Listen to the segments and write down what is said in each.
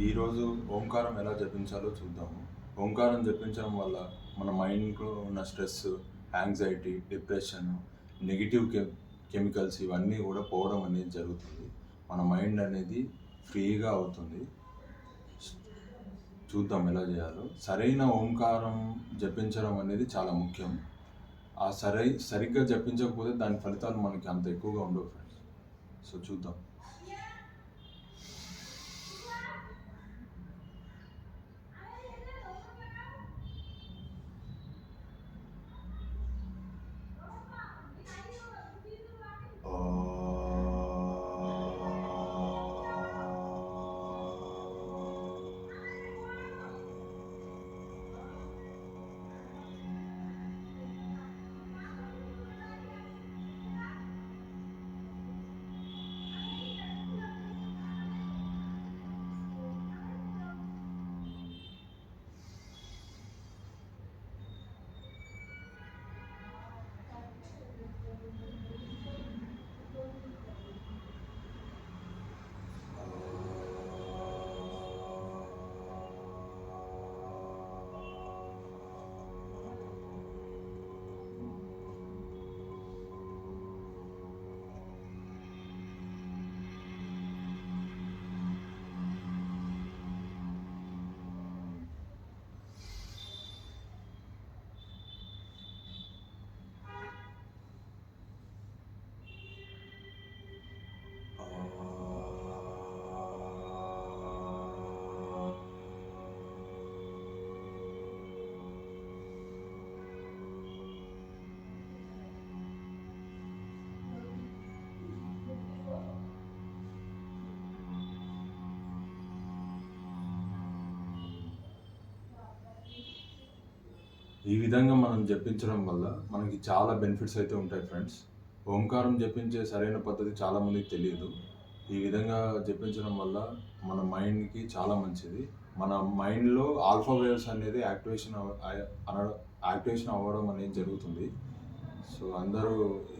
ఈరోజు ఓంకారం ఎలా జపించాలో చూద్దాము. ఓంకారం జపించడం వల్ల మన మైండ్లో ఉన్న stress, anxiety, depression, negative chemicals ఇవన్నీ కూడా పోవడం అనేది జరుగుతుంది. మన మైండ్ అనేది ఫ్రీగా అవుతుంది. చూద్దాం ఎలా చేయాలో. సరైన ఓంకారం జపించడం అనేది చాలా ముఖ్యం. సరిగ్గా జపించకపోతే దాని ఫలితాలు మనకి అంత ఎక్కువగా ఉండవు ఫ్రెండ్స్. సో చూద్దాం. ఈ విధంగా మనం జపించడం వల్ల మనకి చాలా బెనిఫిట్స్ అయితే ఉంటాయి ఫ్రెండ్స్. ఓంకారం జపించే సరైన పద్ధతి చాలామందికి తెలియదు. ఈ విధంగా జపించడం వల్ల మన మైండ్కి చాలా మంచిది. మన మైండ్లో ఆల్ఫా వేవ్స్ అనేది యాక్టివేషన్ అవ్వడం అనేది జరుగుతుంది. సో అందరూ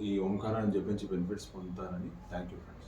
ఈ ఓంకారాన్ని జపించి బెనిఫిట్స్ పొందుతారని. Thank you friends.